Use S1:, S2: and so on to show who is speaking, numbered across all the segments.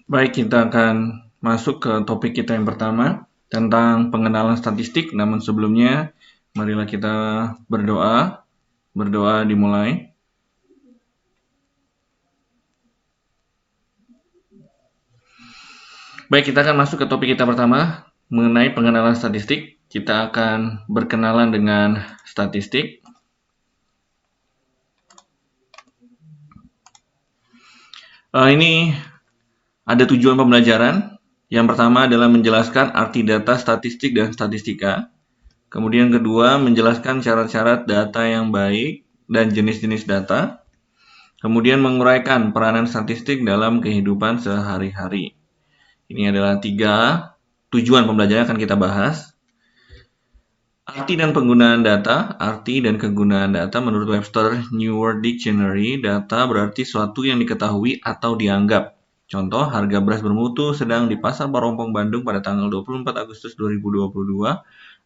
S1: Baik, kita akan masuk ke topik kita yang pertama tentang pengenalan statistik. Namun sebelumnya, marilah kita berdoa. Berdoa dimulai. Baik, kita akan masuk ke topik kita pertama mengenai pengenalan statistik. Kita akan berkenalan dengan statistik. Ini ada tujuan pembelajaran. Yang pertama adalah menjelaskan arti data statistik dan statistika. Kemudian kedua, menjelaskan syarat-syarat data yang baik dan jenis-jenis data. Kemudian menguraikan peranan statistik dalam kehidupan sehari-hari. Ini adalah 3 tujuan pembelajaran yang akan kita bahas. Arti dan penggunaan data. Arti dan kegunaan data menurut Webster New World Dictionary, data berarti suatu yang diketahui atau dianggap. Contoh, harga beras bermutu sedang di Pasar Parompong Bandung pada tanggal 24 Agustus 2022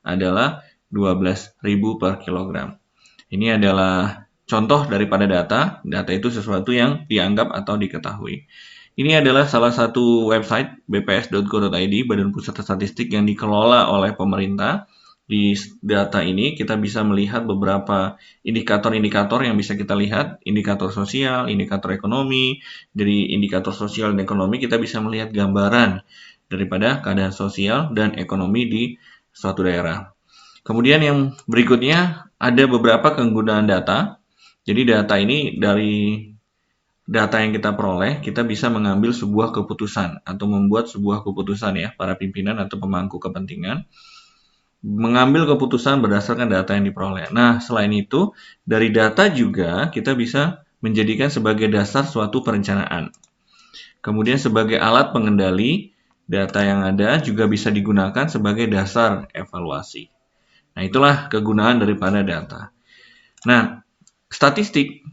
S1: adalah 12.000 per kilogram. Ini adalah contoh daripada data. Data itu sesuatu yang dianggap atau diketahui. Ini adalah salah satu website bps.go.id, Badan Pusat Statistik yang dikelola oleh pemerintah. Di data ini kita bisa melihat beberapa indikator-indikator yang bisa kita lihat, indikator sosial, indikator ekonomi. Dari indikator sosial dan ekonomi kita bisa melihat gambaran daripada keadaan sosial dan ekonomi di suatu daerah. Kemudian yang berikutnya ada beberapa kegunaan data. Jadi data ini dari data yang kita peroleh, kita bisa mengambil sebuah keputusan atau membuat sebuah keputusan ya, para pimpinan atau pemangku kepentingan mengambil keputusan berdasarkan data yang diperoleh. Nah, selain itu, dari data juga kita bisa menjadikan sebagai dasar suatu perencanaan. Kemudian sebagai alat pengendali, data yang ada juga bisa digunakan sebagai dasar evaluasi. Nah, itulah kegunaan daripada data. Nah, statistik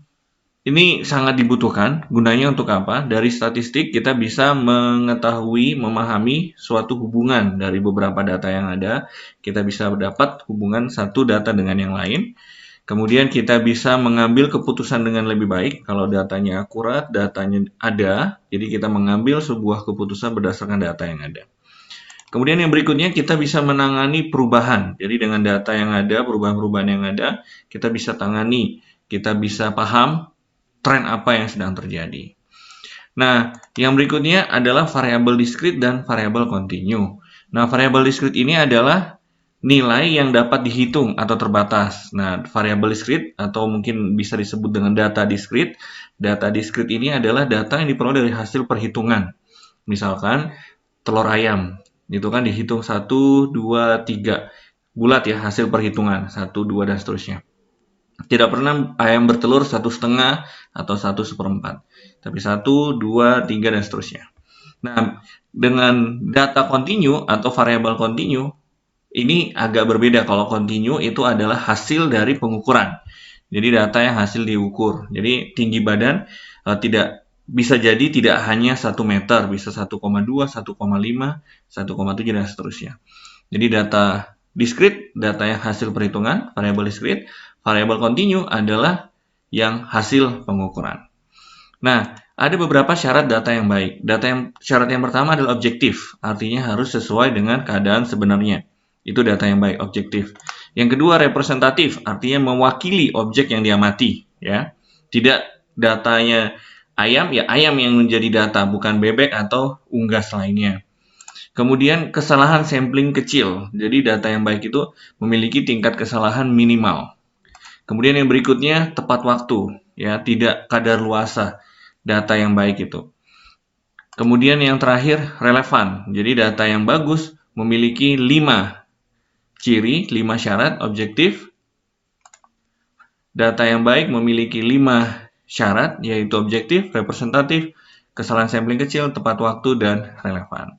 S1: ini sangat dibutuhkan. Gunanya untuk apa? Dari statistik kita bisa mengetahui, memahami suatu hubungan dari beberapa data yang ada. Kita bisa mendapat hubungan satu data dengan yang lain. Kemudian kita bisa mengambil keputusan dengan lebih baik kalau datanya akurat, datanya ada. Jadi kita mengambil sebuah keputusan berdasarkan data yang ada. Kemudian yang berikutnya kita bisa menangani perubahan. Jadi dengan data yang ada, perubahan-perubahan yang ada, kita bisa tangani, kita bisa paham tren apa yang sedang terjadi. Nah, yang berikutnya adalah variabel diskrit dan variabel kontinu. Nah, variabel diskrit ini adalah nilai yang dapat dihitung atau terbatas. Nah, variabel diskrit atau mungkin bisa disebut dengan data diskrit. Data diskrit ini adalah data yang diperoleh dari hasil perhitungan. Misalkan telur ayam, itu kan dihitung 1, 2, 3. Bulat ya hasil perhitungan, 1, 2, dan seterusnya. Tidak pernah ayam bertelur 1,5 atau 1/4, tapi 1, 2, 3, dan seterusnya. Nah, dengan data kontinu atau variabel kontinu, ini agak berbeda. Kalau kontinu itu adalah hasil dari pengukuran. Jadi data yang hasil diukur. Jadi tinggi badan tidak bisa jadi tidak hanya 1 meter, bisa 1,2, 1,5, 1,7, dan seterusnya. Jadi data diskrit, data yang hasil perhitungan, variabel diskrit. Variabel kontinu adalah yang hasil pengukuran. Nah, ada beberapa syarat data yang baik. Syarat yang pertama adalah objektif, artinya harus sesuai dengan keadaan sebenarnya. Itu data yang baik, objektif. Yang kedua representatif, artinya mewakili objek yang diamati, ya. Tidak datanya ayam, ya ayam yang menjadi data, bukan bebek atau unggas lainnya. Kemudian kesalahan sampling kecil. Jadi data yang baik itu memiliki tingkat kesalahan minimal. Kemudian yang berikutnya tepat waktu, ya, tidak kadaluarsa data yang baik itu. Kemudian yang terakhir relevan. Jadi data yang bagus memiliki 5 ciri, 5 syarat objektif. Data yang baik memiliki 5 syarat, yaitu objektif, representatif, kesalahan sampling kecil, tepat waktu, dan relevan.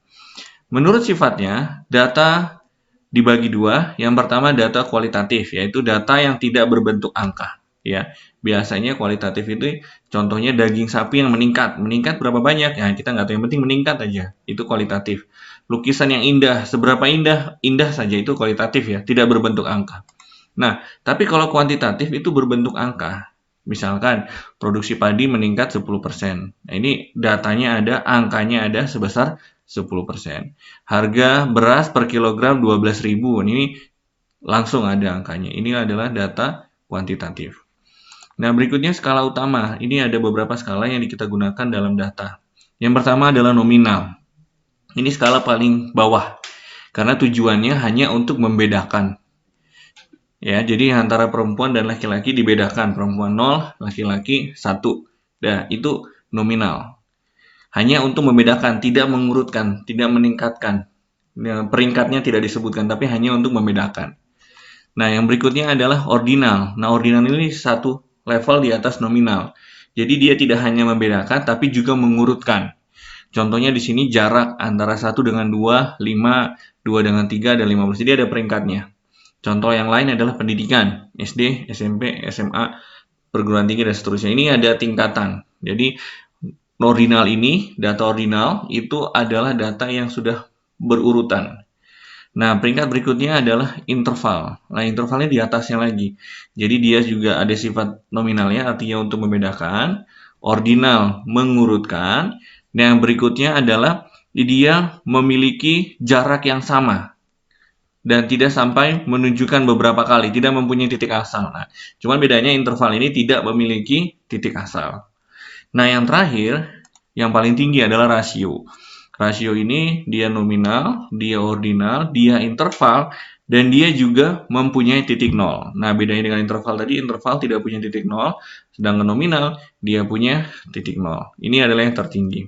S1: Menurut sifatnya, data dibagi dua. Yang pertama data kualitatif, yaitu data yang tidak berbentuk angka. Ya, biasanya kualitatif itu contohnya daging sapi yang meningkat berapa banyak? Ya kita nggak tahu, yang penting meningkat aja. Itu kualitatif. Lukisan yang indah, seberapa indah saja, itu kualitatif ya, tidak berbentuk angka. Nah, tapi kalau kuantitatif itu berbentuk angka. Misalkan produksi padi meningkat 10%. Nah, ini datanya ada, angkanya ada sebesar 10%. Harga beras per kilogram 12.000. Ini langsung ada angkanya. Ini adalah data kuantitatif. Nah, berikutnya skala utama. Ini ada beberapa skala yang kita gunakan dalam data. Yang pertama adalah nominal. Ini skala paling bawah. Karena tujuannya hanya untuk membedakan. Ya, jadi antara perempuan dan laki-laki dibedakan. Perempuan 0, laki-laki 1. Nah, itu nominal. Hanya untuk membedakan, tidak mengurutkan, tidak meningkatkan. Ya, peringkatnya tidak disebutkan, tapi hanya untuk membedakan. Nah, yang berikutnya adalah ordinal. Nah, ordinal ini satu level di atas nominal. Jadi dia tidak hanya membedakan, tapi juga mengurutkan. Contohnya di sini jarak antara 1 dengan 2, 5, 2 dengan 3, dan 15. Jadi ada peringkatnya. Contoh yang lain adalah pendidikan, SD, SMP, SMA, perguruan tinggi, dan seterusnya. Ini ada tingkatan. Jadi, ordinal ini, data ordinal, itu adalah data yang sudah berurutan. Nah, peringkat berikutnya adalah interval. Nah, intervalnya di atasnya lagi. Jadi, dia juga ada sifat nominalnya, artinya untuk membedakan. Ordinal mengurutkan. Dan yang berikutnya adalah dia memiliki jarak yang sama dan tidak sampai menunjukkan beberapa kali, tidak mempunyai titik asal. Nah, cuman bedanya interval ini tidak memiliki titik asal. Nah, yang terakhir, yang paling tinggi adalah rasio. Rasio ini dia nominal, dia ordinal, dia interval, dan dia juga mempunyai titik nol. Nah, bedanya dengan interval tadi, interval tidak punya titik nol, sedangkan nominal dia punya titik nol. Ini adalah yang tertinggi.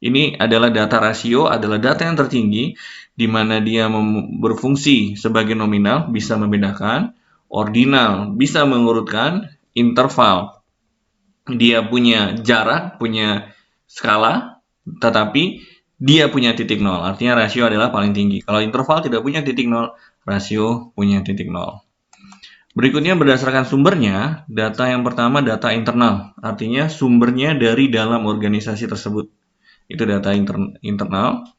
S1: Ini adalah data rasio, adalah data yang tertinggi, di mana dia berfungsi sebagai nominal, bisa membedakan, ordinal, bisa mengurutkan, interval, dia punya jarak, punya skala, tetapi dia punya titik nol. Artinya rasio adalah paling tinggi. Kalau interval tidak punya titik nol, rasio punya titik nol. Berikutnya berdasarkan sumbernya, data yang pertama data internal. Artinya sumbernya dari dalam organisasi tersebut. Itu data internal.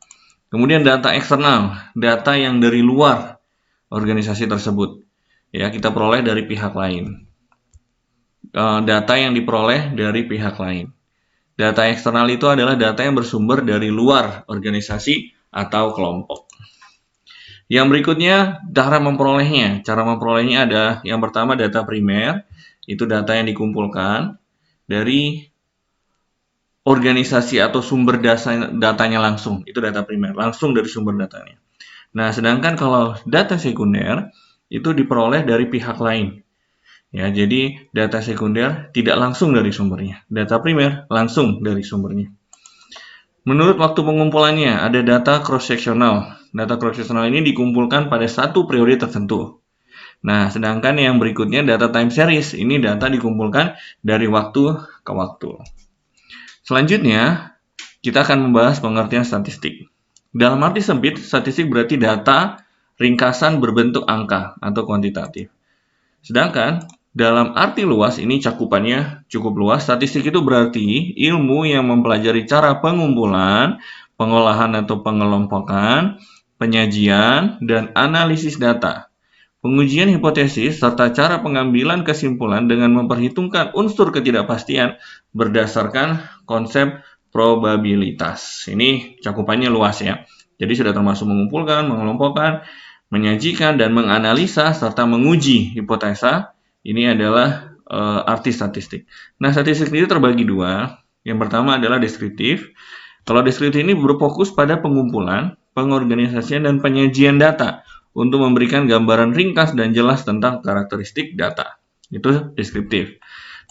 S1: Kemudian data eksternal, data yang dari luar organisasi tersebut. Ya, kita peroleh dari pihak lain. Data yang diperoleh dari pihak lain. Data eksternal itu adalah data yang bersumber dari luar organisasi atau kelompok. Yang berikutnya, cara memperolehnya. Cara memperolehnya ada yang pertama data primer, itu data yang dikumpulkan dari organisasi atau sumber datanya langsung. Itu data primer, langsung dari sumber datanya. Nah, sedangkan kalau data sekunder itu diperoleh dari pihak lain. Ya, jadi data sekunder tidak langsung dari sumbernya. Data primer langsung dari sumbernya. Menurut waktu pengumpulannya, ada data cross-sectional. Data cross-sectional ini dikumpulkan pada satu periode tertentu. Nah, sedangkan yang berikutnya data time series. Ini data dikumpulkan dari waktu ke waktu. Selanjutnya, kita akan membahas pengertian statistik. Dalam arti sempit, statistik berarti data ringkasan berbentuk angka atau kuantitatif. Sedangkan dalam arti luas, ini cakupannya cukup luas. Statistik itu berarti ilmu yang mempelajari cara pengumpulan, pengolahan atau pengelompokan, penyajian, dan analisis data. Pengujian hipotesis serta cara pengambilan kesimpulan dengan memperhitungkan unsur ketidakpastian berdasarkan konsep probabilitas. Ini cakupannya luas ya. Jadi sudah termasuk mengumpulkan, mengelompokkan, menyajikan, dan menganalisa serta menguji hipotesa. Ini adalah arti statistik. Nah, statistik ini terbagi dua. Yang pertama adalah deskriptif. Kalau deskriptif ini berfokus pada pengumpulan, pengorganisasian, dan penyajian data untuk memberikan gambaran ringkas dan jelas tentang karakteristik data. Itu deskriptif.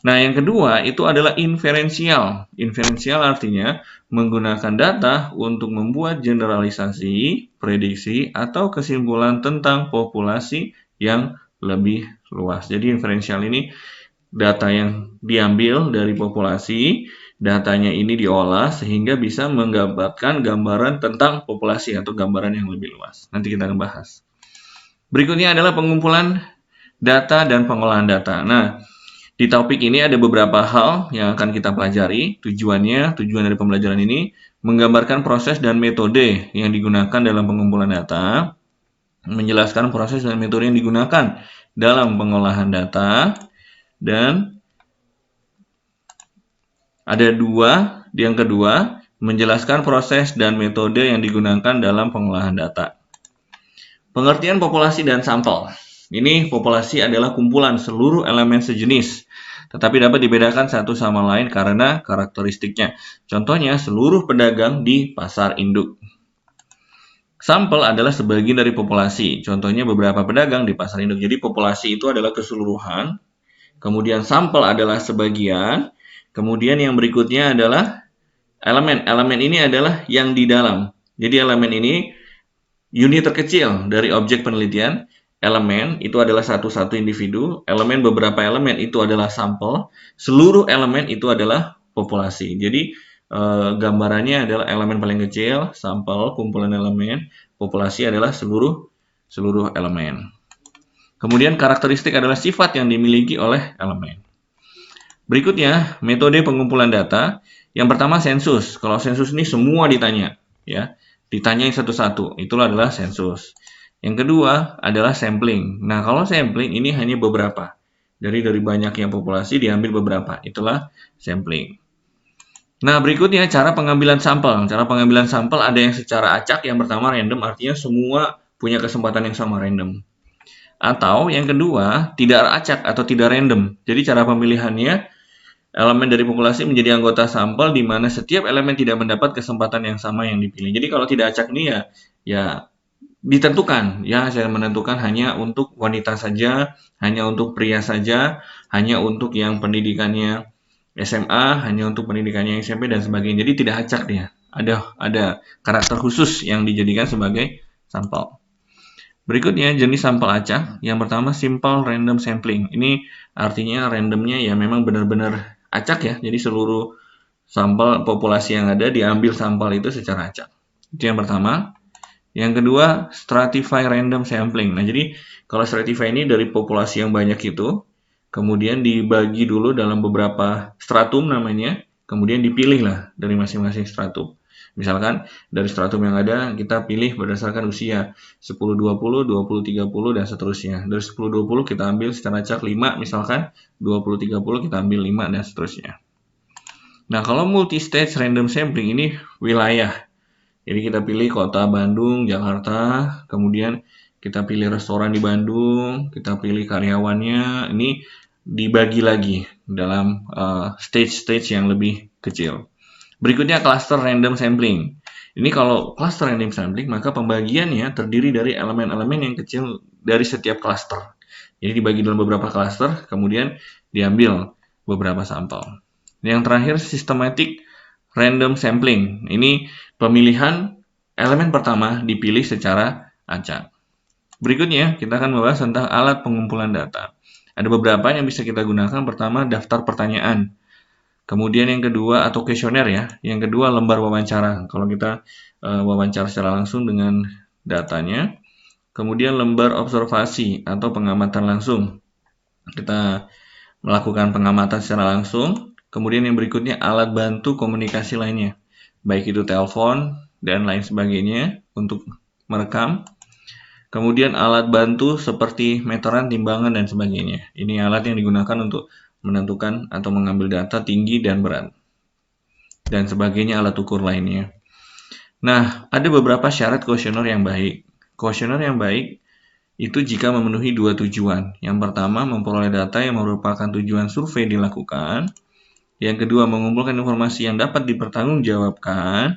S1: Nah, yang kedua itu adalah inferensial. Inferensial artinya menggunakan data untuk membuat generalisasi, prediksi, atau kesimpulan tentang populasi yang lebih luas. Jadi inferensial ini data yang diambil dari populasi, datanya ini diolah sehingga bisa menggambarkan gambaran tentang populasi atau gambaran yang lebih luas. Nanti kita akan bahas. Berikutnya adalah pengumpulan data dan pengolahan data. Nah, di topik ini ada beberapa hal yang akan kita pelajari. Tujuan dari pembelajaran ini menggambarkan proses dan metode yang digunakan dalam pengumpulan data, menjelaskan proses dan metode yang digunakan dalam pengolahan data, dan Ada dua, yang kedua, menjelaskan proses dan metode yang digunakan dalam pengolahan data. Pengertian populasi dan sampel. Ini populasi adalah kumpulan seluruh elemen sejenis, tetapi dapat dibedakan satu sama lain karena karakteristiknya. Contohnya, seluruh pedagang di pasar induk. Sampel adalah sebagian dari populasi. Contohnya beberapa pedagang di pasar induk. Jadi populasi itu adalah keseluruhan. Kemudian sampel adalah sebagian. Kemudian yang berikutnya adalah elemen. Elemen ini adalah yang di dalam. Jadi elemen ini unit terkecil dari objek penelitian. Elemen itu adalah satu-satu individu. Elemen beberapa elemen itu adalah sampel. Seluruh elemen itu adalah populasi. Jadi gambarannya adalah elemen paling kecil, sampel, kumpulan elemen, populasi adalah seluruh elemen. Kemudian karakteristik adalah sifat yang dimiliki oleh elemen. Berikutnya, metode pengumpulan data. Yang pertama sensus. Kalau sensus ini semua ditanya, ya. Ditanyain satu-satu. Itulah adalah sensus. Yang kedua adalah sampling. Nah, kalau sampling ini hanya beberapa. Dari banyak yang populasi diambil beberapa. Itulah sampling. Nah, berikutnya cara pengambilan sampel. Cara pengambilan sampel ada yang secara acak, yang pertama random, artinya semua punya kesempatan yang sama, random. Atau yang kedua, tidak acak atau tidak random. Jadi cara pemilihannya, elemen dari populasi menjadi anggota sampel di mana setiap elemen tidak mendapat kesempatan yang sama yang dipilih. Jadi kalau tidak acak ini ya ditentukan, ya saya menentukan hanya untuk wanita saja, hanya untuk pria saja, hanya untuk yang pendidikannya SMA, hanya untuk pendidikannya SMP dan sebagainya. Jadi tidak acak dia. Ada karakter khusus yang dijadikan sebagai sampel. Berikutnya jenis sampel acak. Yang pertama simple random sampling. Ini artinya randomnya ya memang benar-benar acak ya. Jadi seluruh sampel populasi yang ada diambil sampel itu secara acak. Itu yang pertama. Yang kedua stratify random sampling. Nah jadi kalau stratify ini dari populasi yang banyak itu, kemudian dibagi dulu dalam beberapa stratum namanya, kemudian dipilih lah dari masing-masing stratum. Misalkan dari stratum yang ada kita pilih berdasarkan usia 10, 20, 20, 30 dan seterusnya. Dari 10, 20 kita ambil secara acak 5 misalkan, 20, 30 kita ambil 5 dan seterusnya. Nah kalau multi-stage random sampling ini wilayah. Jadi kita pilih kota Bandung, Jakarta, kemudian kita pilih restoran di Bandung, kita pilih karyawannya, ini dibagi lagi dalam stage-stage yang lebih kecil. Berikutnya cluster random sampling. Ini kalau cluster random sampling, maka pembagiannya terdiri dari elemen-elemen yang kecil dari setiap cluster. Jadi dibagi dalam beberapa cluster, kemudian diambil beberapa sampel. Yang terakhir, systematic random sampling. Ini pemilihan elemen pertama dipilih secara acak. Berikutnya, kita akan membahas tentang alat pengumpulan data. Ada beberapa yang bisa kita gunakan. Pertama, daftar pertanyaan. Kemudian yang kedua, atau kuesioner ya. Yang kedua, lembar wawancara. Kalau kita wawancara secara langsung dengan datanya. Kemudian lembar observasi atau pengamatan langsung. Kita melakukan pengamatan secara langsung. Kemudian yang berikutnya, alat bantu komunikasi lainnya. Baik itu telepon dan lain sebagainya untuk merekam. Kemudian alat bantu seperti meteran, timbangan, dan sebagainya. Ini alat yang digunakan untuk menentukan atau mengambil data tinggi dan berat. Dan sebagainya alat ukur lainnya. Nah, ada beberapa syarat kuesioner yang baik. Kuesioner yang baik itu jika memenuhi dua tujuan. Yang pertama, memperoleh data yang merupakan tujuan survei dilakukan. Yang kedua, mengumpulkan informasi yang dapat dipertanggungjawabkan.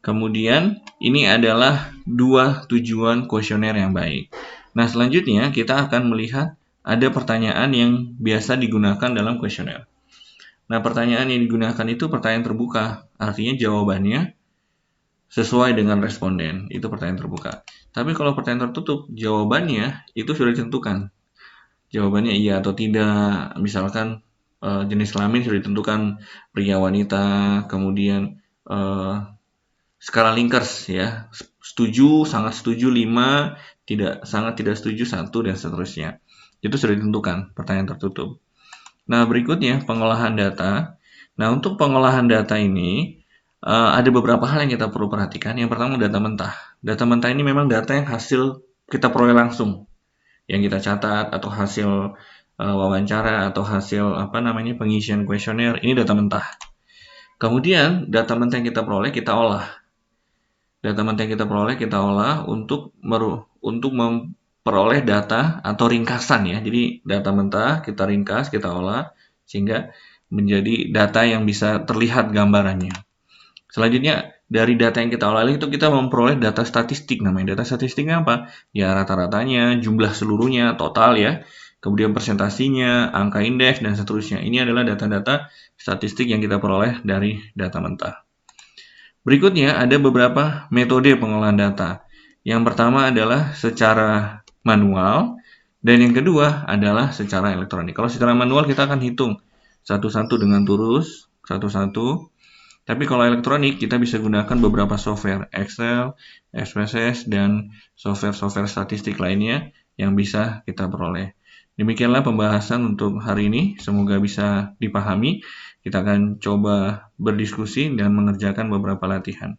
S1: Kemudian, ini adalah dua tujuan kuesioner yang baik. Nah, selanjutnya kita akan melihat ada pertanyaan yang biasa digunakan dalam kuesioner. Nah, pertanyaan yang digunakan itu pertanyaan terbuka. Artinya jawabannya sesuai dengan responden. Itu pertanyaan terbuka. Tapi kalau pertanyaan tertutup, jawabannya itu sudah ditentukan. Jawabannya iya atau tidak. Misalkan jenis kelamin sudah ditentukan, pria, wanita, kemudian skala Likert ya, setuju, sangat setuju 5, sangat tidak setuju 1 dan seterusnya. Itu sudah ditentukan, pertanyaan tertutup. Nah, berikutnya pengolahan data. Nah, untuk pengolahan data ini ada beberapa hal yang kita perlu perhatikan. Yang pertama, data mentah. Data mentah ini memang data yang hasil kita peroleh langsung, yang kita catat atau hasil wawancara atau hasil pengisian kuesioner. Ini data mentah. Kemudian data mentah yang kita peroleh kita olah. Data mentah yang kita peroleh kita olah untuk memperoleh data atau ringkasan ya. Jadi data mentah kita ringkas, kita olah sehingga menjadi data yang bisa terlihat gambarannya. Selanjutnya dari data yang kita olah itu kita memperoleh data statistik. Namanya data statistiknya apa? Ya rata-ratanya, jumlah seluruhnya, total ya. Kemudian presentasinya, angka indeks dan seterusnya. Ini adalah data-data statistik yang kita peroleh dari data mentah. Berikutnya ada beberapa metode pengolahan data. Yang pertama adalah secara manual dan yang kedua adalah secara elektronik. Kalau secara manual kita akan hitung satu-satu dengan lurus, satu-satu. Tapi kalau elektronik kita bisa gunakan beberapa software, Excel, SPSS, dan software-software statistik lainnya yang bisa kita peroleh. Demikianlah pembahasan untuk hari ini, semoga bisa dipahami. Kita akan coba berdiskusi dan mengerjakan beberapa latihan.